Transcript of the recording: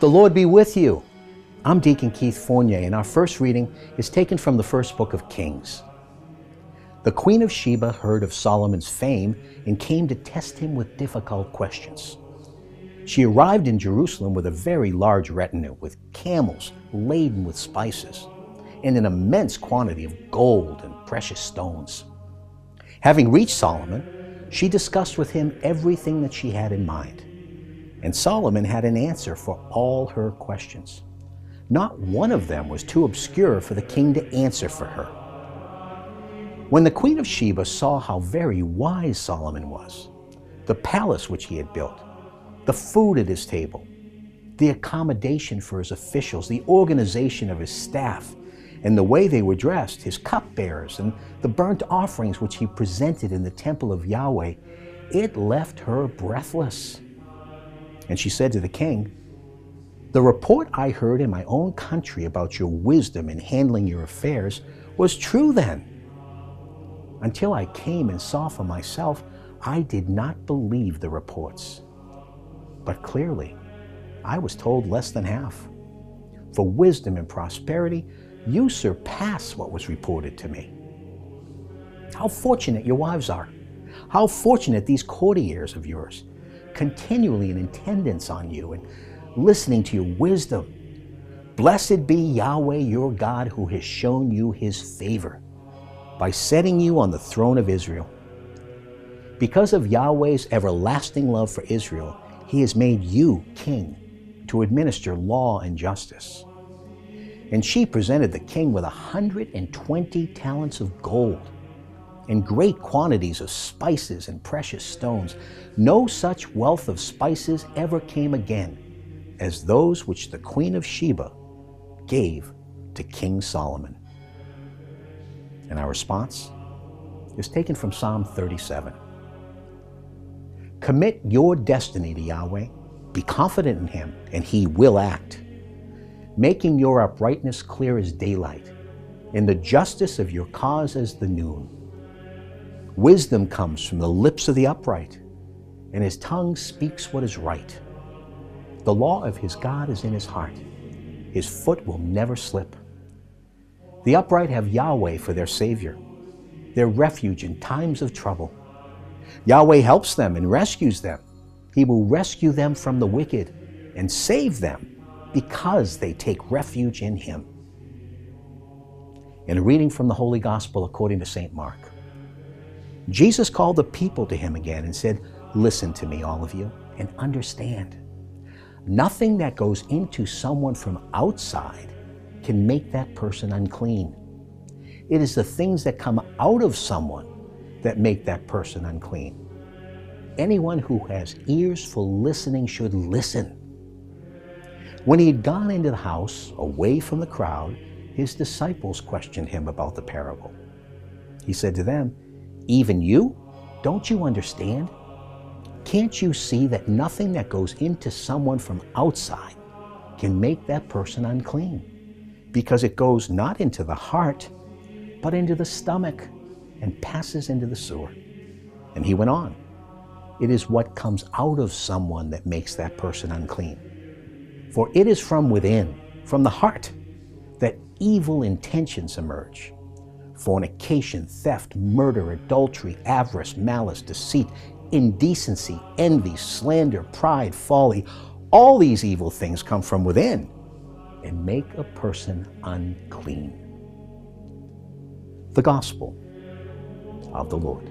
The Lord be with you. I'm Deacon Keith Fournier, and our first reading is taken from the first book of Kings. The Queen of Sheba heard of Solomon's fame and came to test him with difficult questions. She arrived in Jerusalem with a very large retinue, with camels laden with spices, and an immense quantity of gold and precious stones. Having reached Solomon, she discussed with him everything that she had in mind. And Solomon had an answer for all her questions. Not one of them was too obscure for the king to answer for her. When the Queen of Sheba saw how very wise Solomon was, the palace which he had built, the food at his table, the accommodation for his officials, the organization of his staff, and the way they were dressed, his cupbearers, and the burnt offerings which he presented in the Temple of Yahweh, it left her breathless. And she said to the king, "The report I heard in my own country about your wisdom in handling your affairs was true then. Until I came and saw for myself, I did not believe the reports. But clearly, I was told less than half. For wisdom and prosperity, you surpass what was reported to me. How fortunate your wives are. How fortunate these courtiers of yours, continually in attendance on you and listening to your wisdom. Blessed be Yahweh your God, who has shown you his favor by setting you on the throne of Israel. Because of Yahweh's everlasting love for Israel, he has made you king to administer law and justice." And she presented the king with 120 talents of gold and great quantities of spices and precious stones. No such wealth of spices ever came again as those which the Queen of Sheba gave to King Solomon. And our response is taken from Psalm 37. Commit your destiny to Yahweh. Be confident in him, and he will act, making your uprightness clear as daylight, and the justice of your cause as the noon. Wisdom comes from the lips of the upright, and his tongue speaks what is right. The law of his God is in his heart. His foot will never slip. The upright have Yahweh for their Savior, their refuge in times of trouble. Yahweh helps them and rescues them. He will rescue them from the wicked and save them because they take refuge in him. In a reading from the Holy Gospel according to St. Mark, Jesus called the people to him again and said, "Listen to me, all of you, and understand. Nothing that goes into someone from outside can make that person unclean. It is the things that come out of someone that make that person unclean. Anyone who has ears for listening should listen." When he had gone into the house, away from the crowd, his disciples questioned him about the parable. He said to them, "Even you? Don't you understand? Can't you see that nothing that goes into someone from outside can make that person unclean? Because it goes not into the heart, but into the stomach and passes into the sewer." And he went on, "It is what comes out of someone that makes that person unclean. For it is from within, from the heart, that evil intentions emerge. Fornication, theft, murder, adultery, avarice, malice, deceit, indecency, envy, slander, pride, folly. All these evil things come from within and make a person unclean." The Gospel of the Lord.